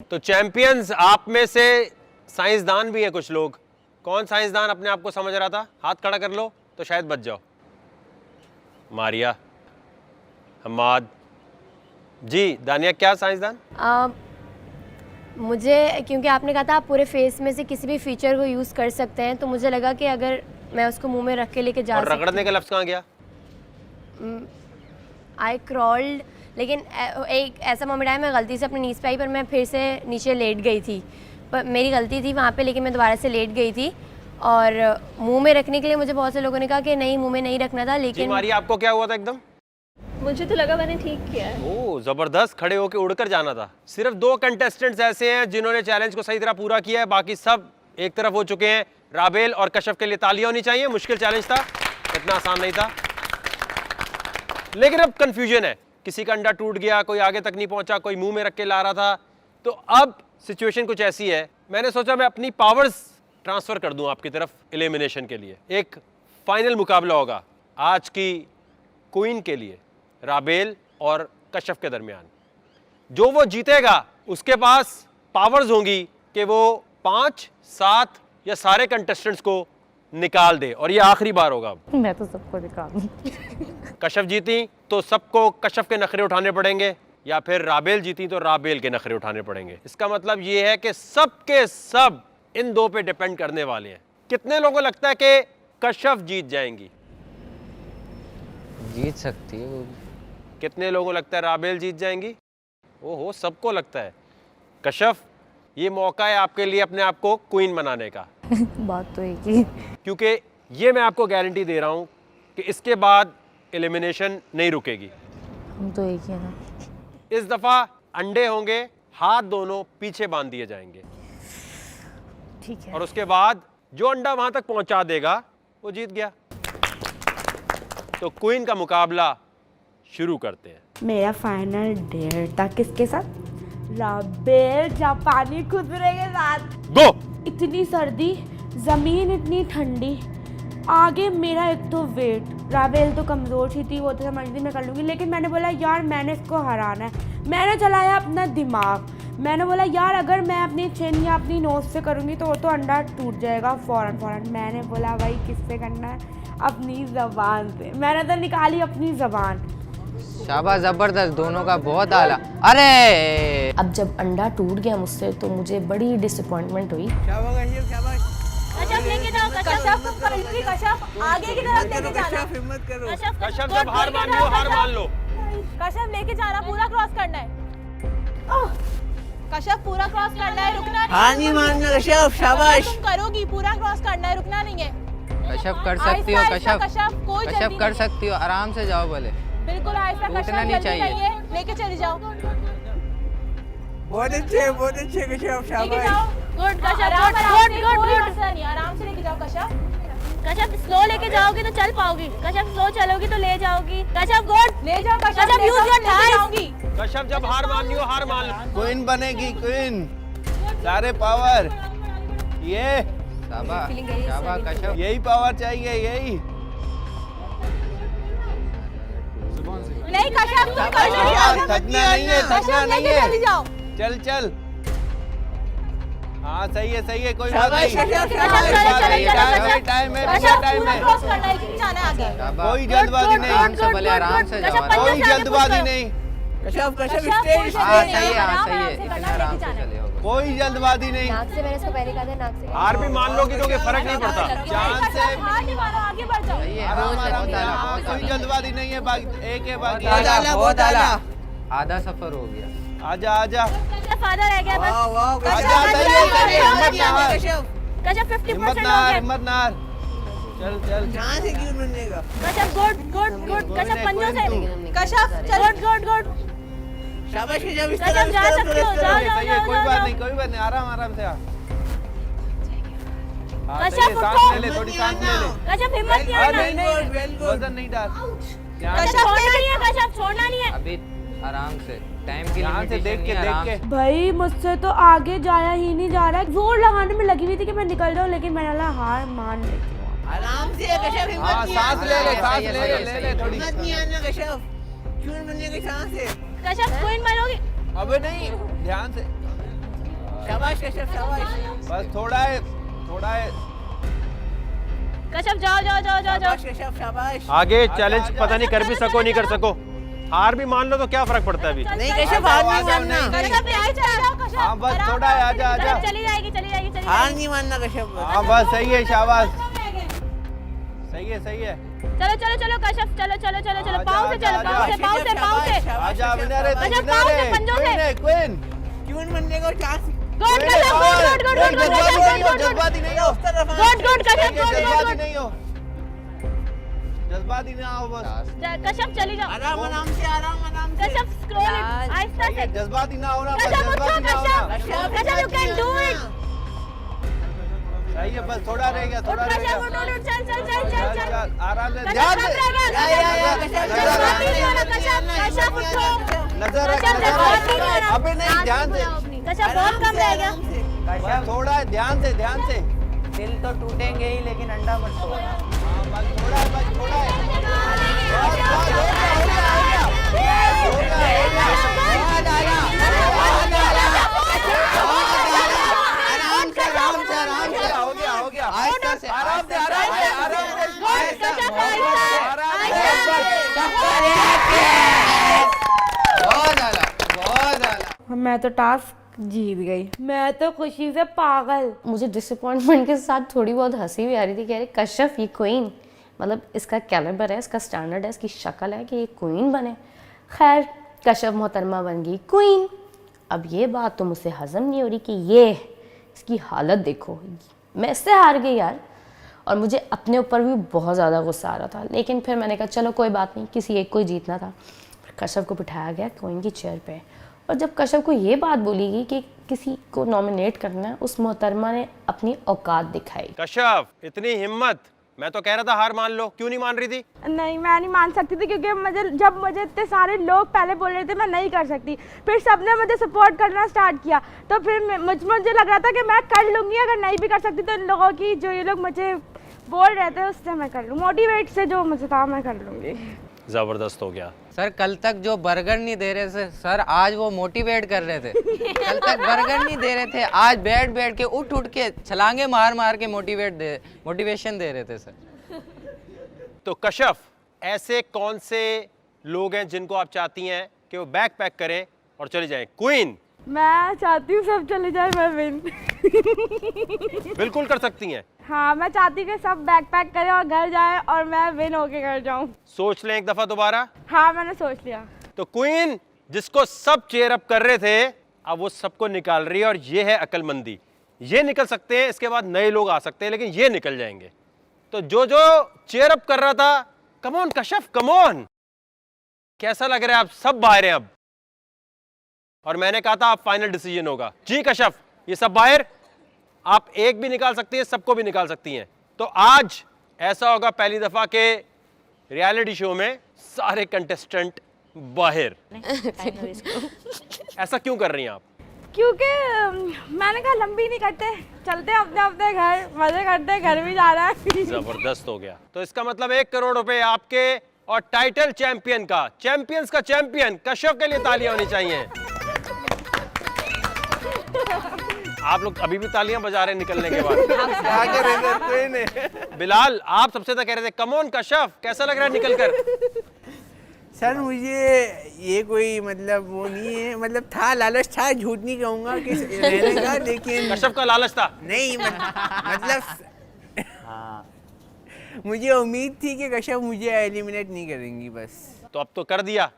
तो चैंपियंस आप में से साइंसदान भी है कुछ लोग। कौन साइंसदान अपने आप को समझ रहा था? हाथ खड़ा कर लो तो शायद बच जाओ। मारिया, हमाद जी, दानिया क्या साइंसदान? मुझे क्योंकि आपने कहा था आप पूरे फेस में से किसी भी फीचर को यूज़ कर सकते हैं, तो मुझे लगा कि अगर मैं उसको मुंह में रख के लेके जा और रगड़ने का लफ्ज़ कहाँ गया? आई क्रॉल्ड, लेकिन एक ऐसा मोमेंट आया मैं गलती से अपनी नीज पे आई, पर मैं फिर से नीचे लेट गई थी। पर मेरी गलती थी वहाँ पे, लेकिन मैं दोबारा से लेट गई थी। और मुंह में रखने के लिए मुझे बहुत से लोगों ने कहा कि नहीं, मुंह में नहीं रखना था, लेकिन मारिया आपको क्या हुआ था एकदम? मुझे तो लगा मैंने ठीक किया है। ओह जबरदस्त, खड़े होकर उड़कर जाना था। सिर्फ 2 कंटेस्टेंट्स ऐसे हैं जिन्होंने चैलेंज को सही तरह पूरा किया है, बाकी सब एक तरफ हो चुके हैं। राबेल और कशफ के लिए तालियां होनी चाहिए। मुश्किल चैलेंज था, इतना आसान नहीं था, लेकिन अब कंफ्यूजन है। किसी का अंडा टूट गया, कोई आगे तक नहीं पहुंचा, कोई मुंह में रख के ला रहा था। तो अब सिचुएशन कुछ ऐसी है, मैंने सोचा मैं अपनी पावर्स ट्रांसफर कर दूं आपकी तरफ एलिमिनेशन के लिए। एक फाइनल मुकाबला होगा आज की क्वीन के लिए, राबेल और कशफ के दरमियान। जो वो जीतेगा उसके पास पावर्स होंगी कि वो 5, 7 या सारे कंटेस्टेंट्स को निकाल दे, और ये आखिरी बार होगा। मैं तो सबको निकालूं। कशफ जीती तो सबको कशफ के नखरे उठाने पड़ेंगे, या फिर राबेल जीती तो राबेल के नखरे उठाने पड़ेंगे। इसका मतलब ये है कि सब के सब इन 2 पे डिपेंड करने वाले हैं। कितने लोगों को लगता है कि कशफ जीत जाएंगी? जीत सकती है वो। कितने लोगों को लगता है राबेल जीत जाएंगी? ओहो, सबको लगता है। कशफ, ये मौका है आपके लिए अपने आप को क्वीन बनाने का। बात तो एक ही। क्योंकि ये मैं आपको गारंटी दे रहा हूं कि इसके बाद एलिमिनेशन नहीं रुकेगी। हम तो एक ही है ना। इस दफा अंडे होंगे, हाथ दोनों पीछे बांध दिए जाएंगे, ठीक है। और उसके बाद जो अंडा वहां तक पहुंचा देगा वो जीत गया। तो क्वीन का मुकाबला शुरू करते हैं। मेरा फाइनल डेयर था किसके साथ? राबेल जापानी खुदरे के साथ। गो। इतनी सर्दी, जमीन इतनी ठंडी, आगे मेरा एक तो वेट। राबेल तो कमज़ोर सी थी, वो तो समझती मैं कर लूँगी, लेकिन मैंने बोला यार मैंने इसको हराना है। मैंने चलाया अपना दिमाग, मैंने बोला यार अगर मैं अपनी चिन या अपनी नोज से करूँगी तो वो तो अंडा टूट जाएगा फ़ौरन। मैंने बोला भाई किससे करना है? अपनी ज़बान से। मैंने तो निकाली अपनी ज़बान। शाबाश, जबरदस्त, दोनों का बहुत आला। अरे अब जब अंडा टूट गया मुझसे तो मुझे बड़ी डिसअपॉइंटमेंट हुई। कशफ लेके जाओ, कशफ आगे की तरफ लेके जाना। कशफ जब हार मान लो, हार मान लो। कशफ लेके जाना, पूरा क्रॉस करना है। कशफ पूरा क्रॉस करना है, रुकना नहीं। हार नहीं मानना कशफ, शाबाश। तुम करोगी, पूरा क्रॉस करना है, रुकना नहीं है। कशफ कर सकती हो, आहिस्ता, कशफ कोई जल्दी कशफ कर नहीं। सकती हो, आराम से जाओ भले। बिल्कुल आहिस्ता, टूटना कशफ नहीं जल्दी चाहिए। नहीं है, लेके चली जाओ। बहुत अच्छे कशफ, लेके शाबाश। जाओ। Good Kashaf, good. आराम से लेके जाओ कशफ। कशफ स्लो लेके जाओगी तो चल पाओगी। कशफ स्लो चलोगी तो ले जाओगी। कशफ गुड, ले जाओ Kashaf, use your thighs. Kashaf जब हार मान लो, हार मान लो। क्वीन बनेगी, क्वीन। सारे पावर, ये शाबाश शाबाश कशफ। यही पावर चाहिए, यही। नहीं कशफ, तुम कर लो। थकना नहीं है, थकना कशफ नहीं लेके चली है। जाओ। चल। हाँ सही है, कोई बात शाबाश, नहीं। कशफ, चलो, टाइम है, कशफ टाइम पूरा है। क्रॉस करना है, लेकिन जाना है आगे। शाबाश। कोई जल्दबाजी नहीं। आराम से भले, आराम से जाओ। कोई जल्दबाजी नहीं। कशफ कशफ स्टेज हाँ नहीं, सही है, हाँ आराम सही से है, करना, इतने आराम लेके से जाना। चले हो। कोई जल्दबाजी नहीं। नाक से मैंने इसको पहले कहा था, नाक से। हार भी मान लोगी तो कोई फर्क नहीं पड़ता। जान से हाथ नहीं मारो, आगे बढ़ जाओ। सही है, आराम बहुत आराम आला, बहुत कोई आला। जल्दबाजी नहीं है, एक है बाकी। बहुत आला। आधा सफर हो गया। आजा। कशफ आधा रह गया बस। आजा, सही है, हिम्मत ना हार। कशफ 50% हिम्मत हो ना हार, गया। हिम्मत ना हार। चल। कहाँ से क्यों बनेगा? कशफ गुड। कशफ पंजों से। कशफ चल, गुड। शाबाश कशफ, इस कशफ तरफ, जा इस तरफ, सकते हो, इस तरफ। सही है, कोई बात नहीं, आराम से आ। हाँ, कशफ सही है, उठो। सांस ले ले, थोड़ी सांस ले ले। कशफ हिम्मत नहीं हाँ, आना। नहीं, वजन नहीं डाल। कशफ छोड़ना नहीं है, कशफ छोड़ना नहीं है। अभी आराम से, टाइम की ध्यान से लिमिटेशन देख नहीं, आराम के से। भाई मुझसे तो आगे जाया ही नहीं जा रहा है। जोर लगाने में लगी हुई थी कि मैं निकल जाऊँ, लेकिन मैंने बोला हार मान लेती हूँ। आराम से कशफ, हिम्मत हाँ, नहीं सांस आना। ले ले, सही सांस है, ले सही है, ले सही ले है। थोड़ी। हिम्मत नहीं आना कशफ, क्यों बनेगा सांस है? कशफ क्वीन बनोगी। अबे नहीं, ध्यान से। शाबाश कश्यप शाबाश बस थोड़ा है थोड़ा है कश्यप जाओ जाओ जाओ जाओ जाओ शाबाश कश्यप शाबाश आगे चैलेंज पता नहीं कर भी सको नहीं कर सको, हार भी मान लो तो क्या फर्क पड़ता है अभी। नहीं कश्यप हार नहीं मानना कश्यप यहीं चले जाओ कश्यप हाँ बस थोड़ा है, आजा आजा। चली जाएगी चली जाएगी चली हार जाएगी नहीं मानना कश्यप हाँ बस सही है, शाबाश सही है सही है। चलो चलो चलो कश्यप चलो चलो चलो चलो आजा, पाँव से चलो आजा, पाँव से पाँव से पाँव से आजा विनर है तू, कश्यप, विनर पाँव से, है, पंजों से। क्वीन है क्वीन। क्यों बनने को chance good Kashyap good good good good good good जज्बाती नहीं हो, गुड गुड कश्यप गुड जज्बाती गुड नहीं हो, जज्बाती ना हो बस। कश्यप चली जाओ आराम आराम से कश्यप स्क्रॉल इट आहिस्ता से जज्बाती ना हो ना, बस कश्यप उठो जज्बाती ना हो ना। Kashyap Kashyap you can do it सही है, बस थोड़ा रह गया, थोड़ा रह गया। कश्यप उठो उठ चल चल चल चल चल चल चल आराम से, कश्यप ध्यान कब से। रहेगा नजर कश्यप उठो नजर कश्यप जज्बाती नहीं होना अबे नहीं, ध्यान से। कश्यप बहुत कम रह गया बस थोड़ा है, ध्यान से ध्यान से। दिल तो टूटेंगे ही लेकिन अंडा मत तोड़ना। हाँ, बस थोड़ा है, बस थोड़ा है। बस, बस, हो गया, हो गया, हो गया। हो गया, हो गया। आराम से आराम से आराम से हो गया, हो गया। आहिस्ता से, आराम से, आराम से, आराम से। कश्यप आहिस्ता आराम से, आहिस्ता बहुत आला, बहुत आला। मैं तो टास्क जीत गई, मैं तो खुशी से पागल। मुझे डिसअपॉइंटमेंट के साथ थोड़ी बहुत हंसी भी आ रही थी कि अरे कश्यप ये क्वीन, मतलब इसका कैलिबर है, इसका स्टैंडर्ड है, इसकी शक्ल है कि ये क्वीन बने। खैर कश्यप मोहतरमा बन गई क्वीन। अब ये बात तो मुझसे हजम नहीं हो रही कि ये इसकी हालत देखो, मैं इससे हार गई यार। और मुझे अपने ऊपर भी बहुत ज़्यादा गुस्सा आ रहा था, लेकिन फिर मैंने कहा चलो कोई बात नहीं, किसी एक को ही जीतना था। फिर कश्यप को बिठाया गया क्वीन की चेयर पे, और जब कश्यप को ये बात बोली गई कि किसी को नॉमिनेट करना है, उस मोहतरमा ने अपनी औकात दिखाई। कश्यप इतनी हिम्मत, मैं तो कह रहा था हार मान लो, क्यों नहीं मान रही थी? नहीं, मैं नहीं मान सकती थी क्योंकि मुझे इतने सारे लोग पहले बोल रहे थे मैं नहीं कर सकती, फिर सबने मुझे सपोर्ट करना स्टार्ट किया, तो फिर मुझे लग रहा था कि मैं कर लूँगी। अगर नहीं भी कर सकती तो इन लोगों की जो ये लोग मुझे बोल रहे थे उससे मैं कर लूँ, मोटिवेट से जो मुझे था मैं कर लूँगी। जबरदस्त हो गया। सर कल तक जो बर्गर नहीं दे रहे थे सर, आज वो मोटिवेट कर रहे थे। कल तक बर्गर नहीं दे रहे थे, आज बैठ बैठ के उठ के छलांगे मार मार के मोटिवेशन दे रहे थे सर। तो कश्यप ऐसे कौन से लोग हैं जिनको आप चाहती हैं कि वो बैग पैक करें और चले जाएं? क्वीन मैं चाहती हूँ सब चले जाए, मैं विन। बिल्कुल कर सकती हैं। हाँ, मैं चाहती हूँ कि सब बैग पैक करें और घर जाए और मैं विन होके घर जाऊँ। सोच लें एक दफा दोबारा। हाँ, मैंने सोच लिया। तो क्वीन जिसको सब चेयर अप कर रहे थे, अब वो सबको निकाल रही है, और ये है अक्लमंदी। ये निकल सकते हैं, इसके बाद नए लोग आ सकते हैं, लेकिन ये निकल जाएंगे। तो जो चेयर अप कर रहा था, come on Kashyap come on, कैसा लग रहा है? आप सब बाहर हैं अब, और मैंने कहा था आप फाइनल डिसीजन होगा। जी कश्यप, ये सब बाहर, आप एक भी निकाल सकती हैं, सबको भी निकाल सकती हैं। तो आज ऐसा होगा पहली दफा के रियलिटी शो में सारे कंटेस्टेंट बाहर। ऐसा क्यों कर रही हैं आप? क्योंकि मैंने कहा लंबी नहीं करते, चलते अपने अपने घर, मजे करते, घर भी जा रहा है। जबरदस्त हो गया। तो इसका मतलब 1 करोड़ रुपए आपके, और टाइटल चैंपियन का, चैंपियंस का चैंपियन कश्यप के लिए तालियां होनी चाहिए। आप लोग अभी भी तालियां बजा रहे हैं निकलने के बाद। क्या करेंगे, क्वीन है। बिलाल आप सबसे तक कह रहे थे कम ऑन कश्यप, कैसा लग रहा है निकलकर? सर मुझे ये कोई मतलब वो नहीं है, मतलब था लालच था, झूठ नहीं कहूँगा कि रहने का, लेकिन कश्यप का लालच था। नहीं मतलब मुझे उम्मीद थी कि कश्यप मुझे एलिमिनेट नहीं करेंगी बस। तो अब तो कर दिया।